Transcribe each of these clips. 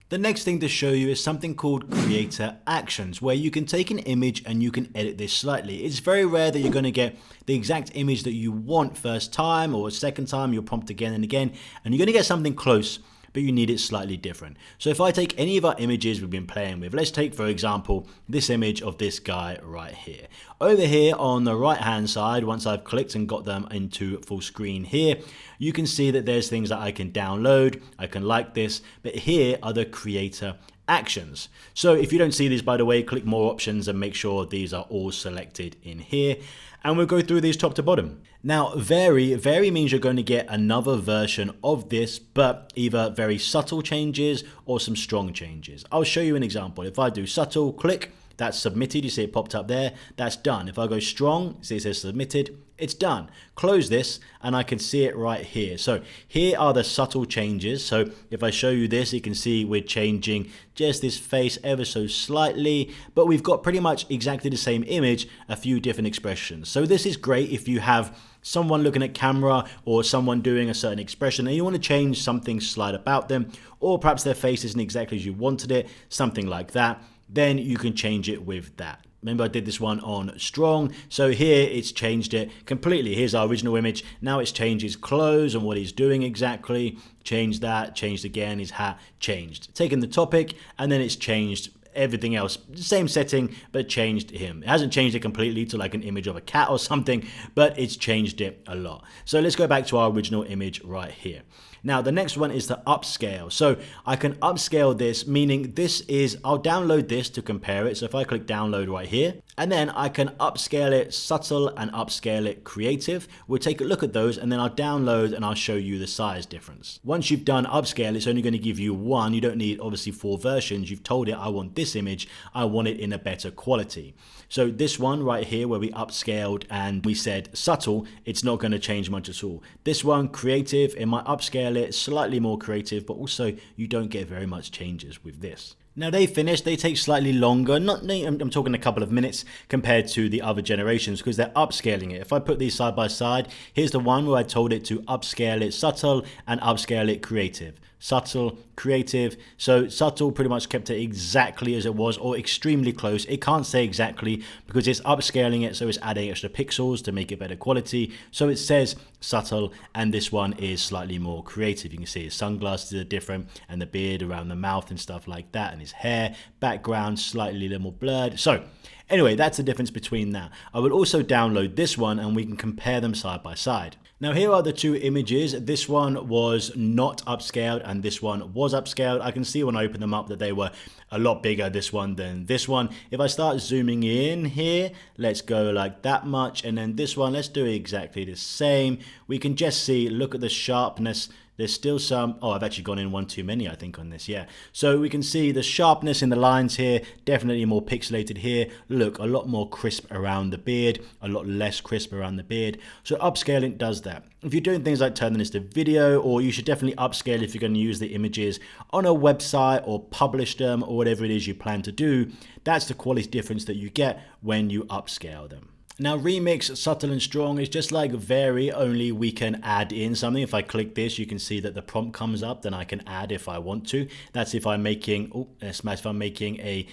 The next thing to show you is something called Creator Actions, where you can take an image and you can edit this slightly. It's very rare that you're going to get the exact image that you want first time, or second time you'll prompt again and again, and you're going to get something close, but you need it slightly different. So if I take any of our images we've been playing with, let's take for example this image of this guy right here. Over here on the right hand side, once I've clicked and got them into full screen here, you can see that there's things that I can download, I can like this, but here are the creator actions. So if you don't see these, by the way, click more options and make sure these are all selected in here. And we'll go through these top to bottom. Now, vary means you're going to get another version of this, but either very subtle changes or some strong changes. I'll show you an example. If I do subtle, click, that's submitted. You see it popped up there. That's done. If I go strong, see it says submitted. It's done. Close this and I can see it right here. So here are the subtle changes. So if I show you this, you can see we're changing just this face ever so slightly, but we've got pretty much exactly the same image, a few different expressions. So this is great if you have someone looking at camera or someone doing a certain expression and you want to change something slight about them, or perhaps their face isn't exactly as you wanted it, something like that, then you can change it with that. Remember, I did this one on strong. So here it's changed it completely. Here's our original image. Now it's changed his clothes and what he's doing exactly. Changed that, changed again, his hat changed. Taken the topic and then it's changed everything else. Same setting, but changed him. It hasn't changed it completely to like an image of a cat or something, but it's changed it a lot. So let's go back to our original image right here. Now, the next one is to upscale. So I can upscale this, meaning this is, I'll download this to compare it. So if I click download right here, and then I can upscale it subtle and upscale it creative. We'll take a look at those and then I'll download and I'll show you the size difference. Once you've done upscale, it's only going to give you one. You don't need obviously 4 versions. You've told it, I want this image, I want it in a better quality. So this one right here where we upscaled and we said subtle, it's not going to change much at all. This one creative, it might upscale it slightly more creative, but also you don't get very much changes with this. Now they finished, they take slightly longer, I'm talking a couple of minutes compared to the other generations because they're upscaling it. If I put these side by side, here's the one where I told it to upscale it subtle and upscale it creative. Subtle, creative. So subtle pretty much kept it exactly as it was or extremely close. It can't say exactly because it's upscaling it, so it's adding extra pixels to make it better quality. So it says subtle, and this one is slightly more creative. You can see his sunglasses are different and the beard around the mouth and stuff like that, and his hair, background slightly a little more blurred. So anyway, that's the difference between that. I will also download this one and we can compare them side by side. Now here are the 2 images. This one was not upscaled and this one was upscaled. I can see when I open them up that they were a lot bigger, this one than this one. If I start zooming in here, let's go like that much, and then this one, let's do exactly the same. We can just see, look at the sharpness. There's still some, oh, I've actually gone in one too many, I think, on this, yeah. So we can see the sharpness in the lines here, definitely more pixelated here. Look, a lot more crisp around the beard, a lot less crisp around the beard. So upscaling does that. If you're doing things like turning this to video, or you should definitely upscale if you're going to use the images on a website or publish them or whatever it is you plan to do, that's the quality difference that you get when you upscale them. Now remix, subtle and strong is just like vary, only we can add in something. If I click this, you can see that the prompt comes up, then I can add if I want to. That's if I'm making, if I'm making a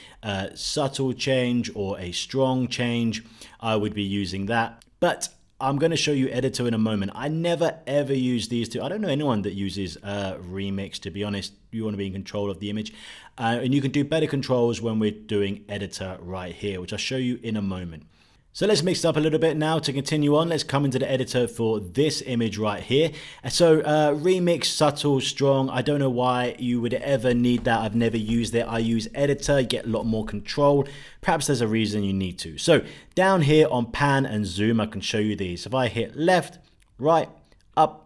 subtle change or a strong change, I would be using that. But I'm going to show you editor in a moment. I never ever use these two. I don't know anyone that uses remix, to be honest. You want to be in control of the image. And you can do better controls when we're doing editor right here, which I'll show you in a moment. So let's mix it up a little bit now. To continue on, let's come into the editor for this image right here. So remix, subtle, strong. I don't know why you would ever need that. I've never used it. I use editor, you get a lot more control. Perhaps there's a reason you need to. So down here on pan and zoom, I can show you these. If I hit left, right, up,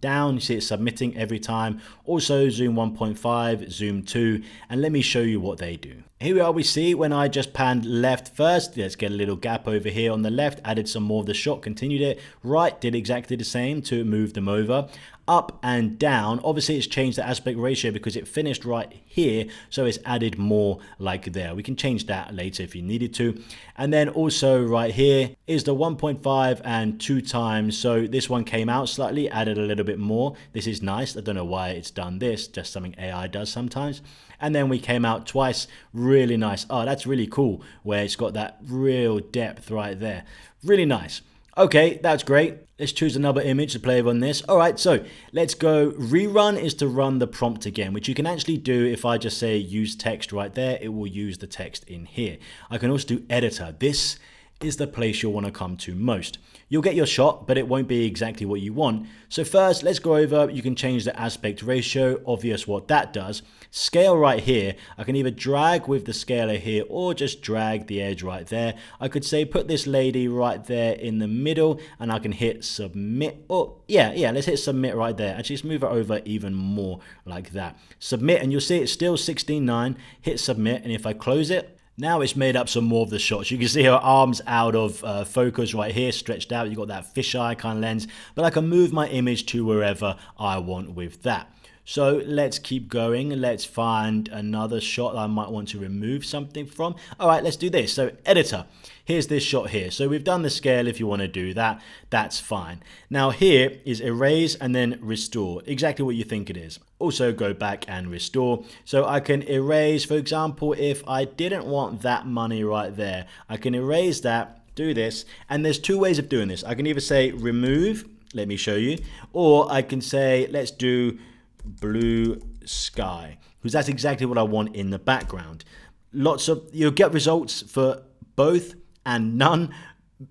down, you see it submitting every time. Also zoom 1.5, zoom 2, and let me show you what they do. Here we are, we see when I just panned left first, let's get a little gap over here on the left, added some more of the shot, continued it, right, did exactly the same to move them over. up and down. Obviously it's changed the aspect ratio because it finished right here, so it's added more like there. We can change that later if you needed to. And then also right here is the 1.5 and 2 times. So this one came out slightly, added a little bit more. This is nice. I don't know why it's done this, just something AI does sometimes. And then we came out twice, really nice. Oh, that's really cool, where it's got that real depth right there. Really nice. Okay, that's great. Let's choose another image to play on this. All right, so let's go. Rerun is to run the prompt again, which you can actually do if I just say use text right there, it will use the text in here. I can also do editor. This is the place you'll want to come to most. You'll get your shot, but it won't be exactly what you want. So first, let's go over, you can change the aspect ratio, obvious what that does. Scale right here, I can either drag with the scaler here or just drag the edge right there. I could say put this lady right there in the middle and I can hit submit. Oh, yeah, let's hit submit right there. Actually, let's move it over even more like that. Submit, and you'll see it's still 16:9. Hit submit, and if I close it, now it's made up some more of the shots. You can see her arms out of focus right here, stretched out. You've got that fisheye kind of lens, but I can move my image to wherever I want with that. So let's keep going. Let's find another shot I might want to remove something from. All right, let's do this. So editor, here's this shot here. So we've done the scale. If you want to do that, that's fine. Now here is erase and then restore. Exactly what you think it is. Also go back and restore. So I can erase, for example, if I didn't want that money right there, I can erase that, do this. And there's two ways of doing this. I can either say remove, let me show you, or I can say, let's do blue sky, because that's exactly what I want in the background. You'll get results for both and none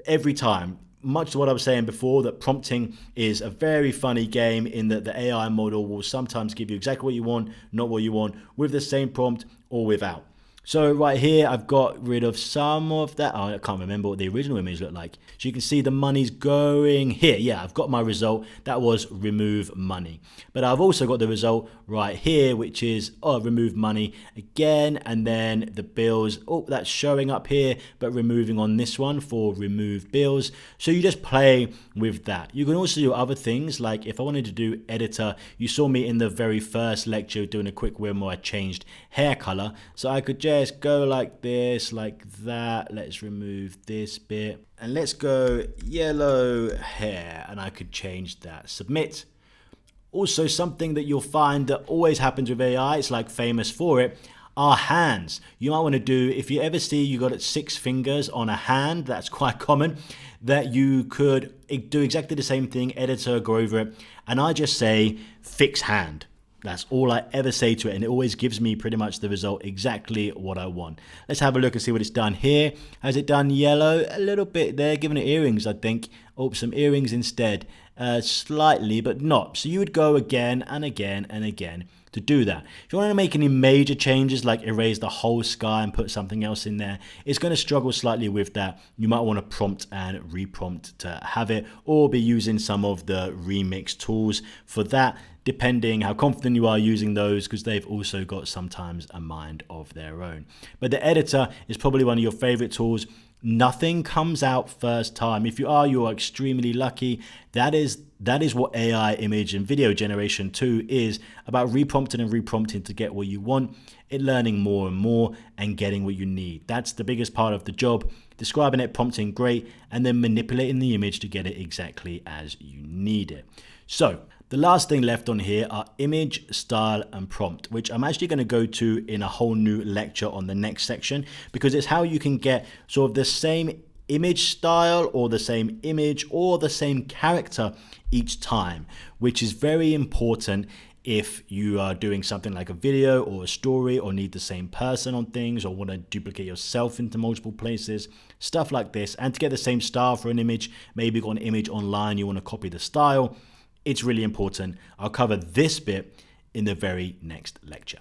every time. Much to what I was saying before, that prompting is a very funny game in that the AI model will sometimes give you exactly what you want, not what you want, with the same prompt or without. So right here, I've got rid of some of that. Oh, I can't remember what the original image looked like. So you can see the money's going here. Yeah, I've got my result. That was remove money. But I've also got the result right here, which is remove money again. And then the bills. Oh, that's showing up here, but removing on this one for remove bills. So you just play with that. You can also do other things, like if I wanted to do editor, you saw me in the very first lecture doing a quick win where I changed hair color. So I could just go like this, like that. Let's remove this bit and let's go yellow hair, and I could change that. Submit. Also, something that you'll find that always happens with AI, it's like famous for it, are hands. You might want to do, if you ever see you got 6 fingers on a hand, that's quite common, that you could do exactly the same thing, editor, go over it, and I just say fix hand. That's all I ever say to it, and it always gives me pretty much the result exactly what I want. Let's have a look and see what it's done here. Has it done yellow? A little bit there, giving it earrings, I think. Oh, some earrings instead. Slightly, but not. So you would go again and again and again to do that. If you want to make any major changes, like erase the whole sky and put something else in there, it's going to struggle slightly with that. You might want to prompt and reprompt to have it, or be using some of the remix tools for that, depending how confident you are using those, because they've also got sometimes a mind of their own. But the editor is probably one of your favorite tools. Nothing comes out first time. If you are, you're extremely lucky. That is what AI image and video generation 2 is about, reprompting and reprompting to get what you want, it learning more and more and getting what you need. That's the biggest part of the job. Describing it, prompting, great, and then manipulating the image to get it exactly as you need it. So the last thing left on here are image, style, and prompt, which I'm actually going to go to in a whole new lecture on the next section, because it's how you can get sort of the same image style or the same image or the same character each time, which is very important if you are doing something like a video or a story, or need the same person on things, or want to duplicate yourself into multiple places, stuff like this. And to get the same style for an image, maybe you've got an image online, you want to copy the style. It's really important. I'll cover this bit in the very next lecture.